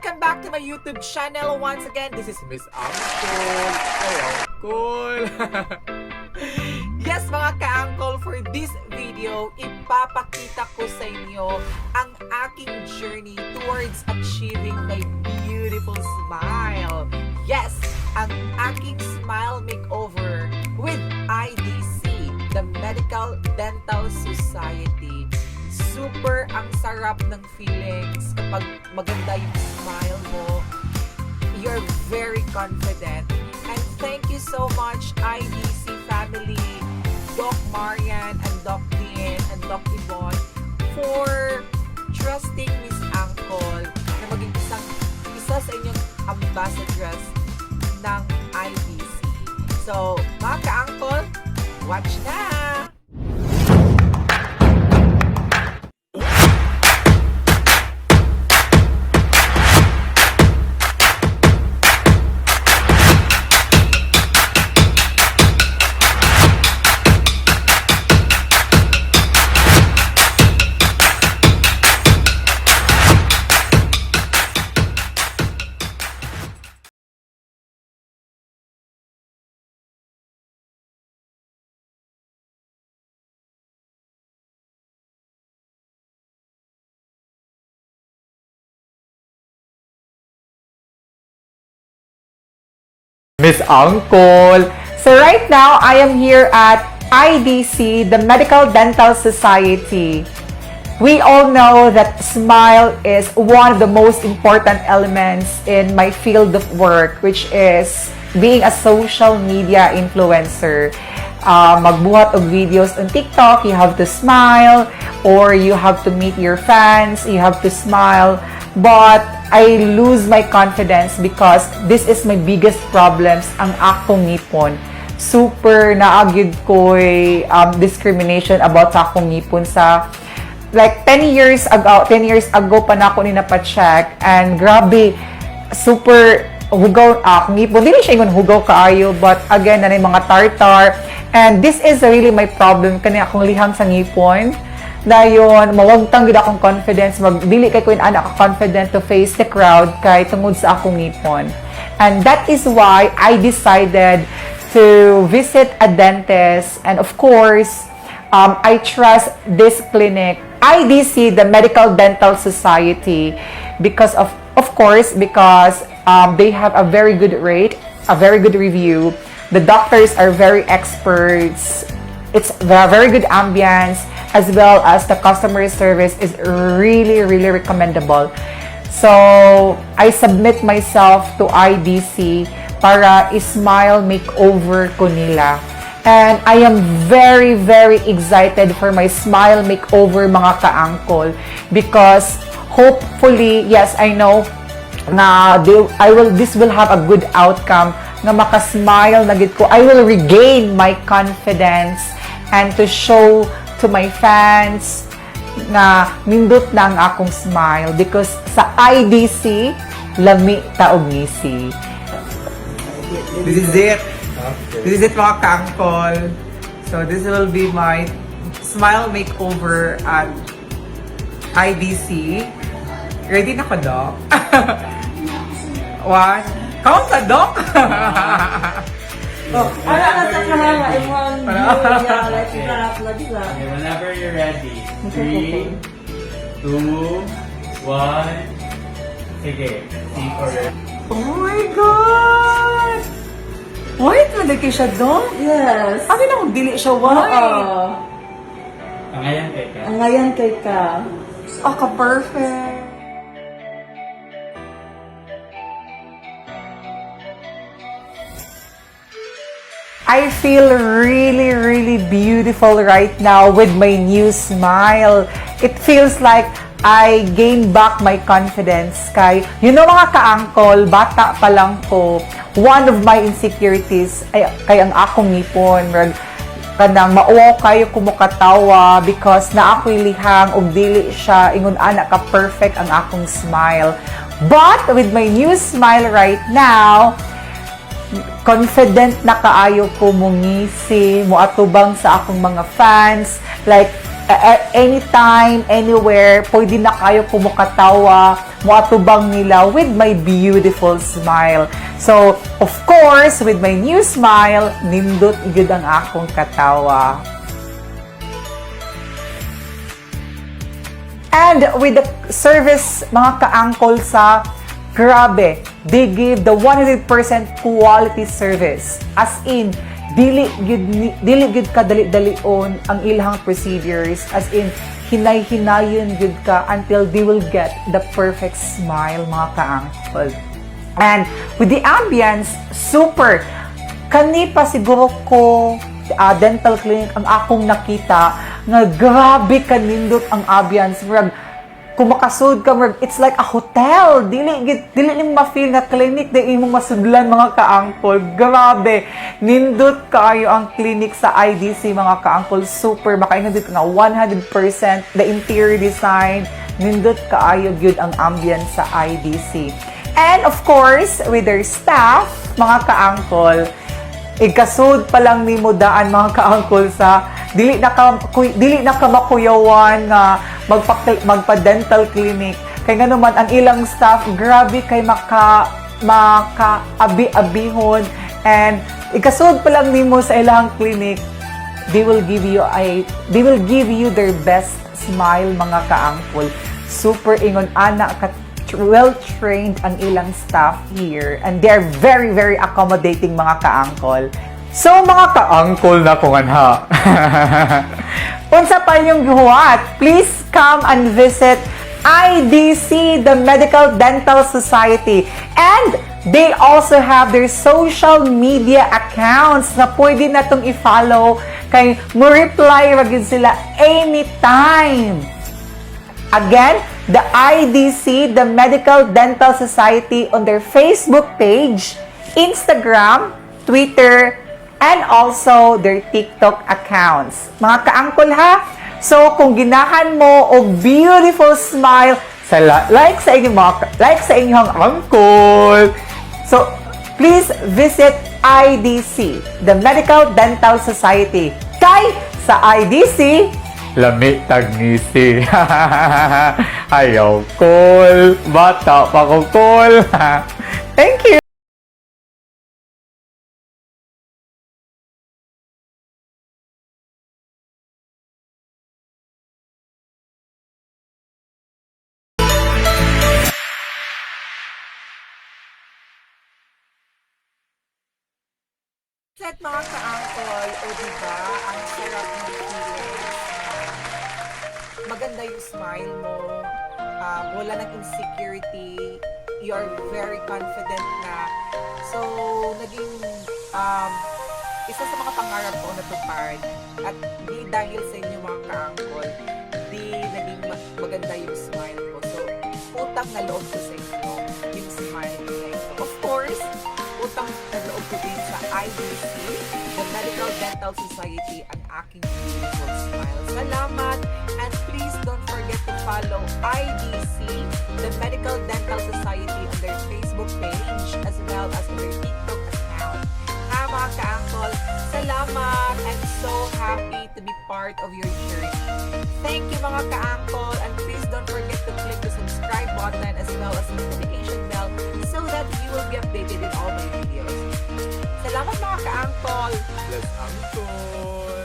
welcome back to my YouTube channel once again. This is Miss Angkol. Cool. Yes, mga ka-angkol, for this video, ipapakita ko sa inyo ang aking journey towards achieving my beautiful smile. Yes, ang aking smile makeover with IDC, the Medical Dental Society. Super ang sarap ng feelings kapag maganda yung smile mo. You're very confident. And thank you so much, IDC family, Doc Marian and Doc Dean and Doc Yvonne, for trusting Miss Angkol na maging isa sa inyong ambassadress ng IDC. So, mga ka-angkol, watch na! Miss Angkol. So right now, I am here at IDC, the Medical Dental Society. We all know that smile is one of the most important elements in my field of work, which is being a social media influencer. Magbuhat og videos on TikTok, you have to smile, or you have to meet your fans, you have to smile. But I lose my confidence because this is my biggest problems, ang akong ngipon. Super naagyud ko'y discrimination about sa akong ngipon sa like 10 years ago pa na ako ni napacheck, and grabe, super hugaw akong ngipon. Dili siya ingon hugaw kaayo, but again, nanay mga tartar. And this is really my problem, kani akong lihang sa ngipon. Dayon, mawagtang gid akong confidence, magdili kay ko anak ka confident to face the crowd kay tungod sa akong ngipon. And that is why I decided to visit a dentist, and of course, I trust this clinic, IDC, the Medical Dental Society, because of course, because they have a very good rate, a very good review. The doctors are very experts. It's a very good ambience, as well as the customer service is really, really recommendable. So, I submit myself to IDC para smile makeover ko nila. And I am very, very excited for my smile makeover, mga ka-angkol, because hopefully, yes, I know na this will have a good outcome, nga makasmile na gid ko. I will regain my confidence and to show to my fans na nindot na ang akong smile, because sa IDC, lami taog ngisi. This is it. This is it, mga ka-angkol. So this will be my smile makeover at IDC. Ready na ka, Doc? One. Count ka, Doc? Oh, ala sa kamera, imong like Whenever you're ready. 3, 2, 1. Sige, see for it. Oh my God! Wait, madagay siya, Doc? Yes. Ano na kung dili siya, why? Ang ayan kay ka. Ang ngayon kay ka. Oh, ka-perfect. I feel really, really beautiful right now with my new smile. It feels like I gained back my confidence. Kay, you know, mga ka-angkol, bata pa lang ko, one of my insecurities ay ang akong ngipon. Kanang mauwaw kayo kumukatawa because na ako'y lihang og dili siya ingon ana ka perfect ang akong smile. But with my new smile right now, confident na kaayo ko mungisi, moatubang sa akong mga fans. Like, anytime, anywhere, pwede na kayo kumukatawa, muatubang nila with my beautiful smile. So, of course, with my new smile, nindot igid ang akong katawa. And with the service, mga ka-angkol sa grabe, they give the 100% quality service. As in, dili gid ka dali-dalion ang ilang procedures, as in hinay-hinayon gid ka until they will get the perfect smile, mga kaangkol. And with the ambience, super. Kani pa siguro ko dental clinic ang akong nakita nga grabe kanindot ang ambience. Kumakasud ka, it's like a hotel. Dili ning ma-feel na clinic na imong masudlan, mga kaangkol. Grabe. Nindot kayo ang clinic sa IDC, mga kaangkol. Super. Makaingon dito na 100% the interior design. Nindot kaayo gyud ang ambience sa IDC. And of course, with their staff, mga kaangkol, ikasud pa lang ni mo daan, mga kaangkol, sa dili na ka makuyawan nga magpa-dental clinic. Kaya nga naman, ang ilang staff, grabe kay maka-abi-abihon. And ikasud pa lang nimo sa ilang clinic, they will give you their best smile, mga kaangkol. Super ingon ana ka, well-trained ang ilang staff here, and they're very, very accommodating, mga kaangkol. So, mga kaangkol na kung anha. Unsa pa yung guwat, please come and visit IDC, the Medical Dental Society. And they also have their social media accounts na pwede na itong i-follow, kay mo reply magin sila anytime. Again, the IDC, the Medical Dental Society, on their Facebook page, Instagram, Twitter, and also their TikTok accounts. Mga kaangkol ha, so kung ginahan mo o beautiful smile, like sa inyong angkol, so please visit IDC, the Medical Dental Society. Kay sa IDC, lami tagngisi. Ayaw, cool. Bata pa ko, cool. Thank you. At mga ka-angkol, o diba, ang sarap ng feelings. Maganda yung smile mo, wala nang insecurity, you're very confident na. So, naging isa sa mga pangarap ko natupad. At di dahil sa inyo, mga ka-angkol, di naging maganda yung smile ko. So, utang na loob ko sa inyo yung smile ko na ito. Of course, utang na loob ko din sa IDC, the Medical Dental Society, ang aking beautiful smile. Salamat, and please don't forget to follow IDC, the Medical Dental Society, on their Facebook page as well as on their TikTok account. Mga ka-angkol, salamat! I'm so happy to be part of your journey. Thank you, mga ka-angkol, and please don't forget to click the subscribe button as well as the notification bell so that you will be updated in all my videos. Salamat, mga ka-angkol! Let's angkol!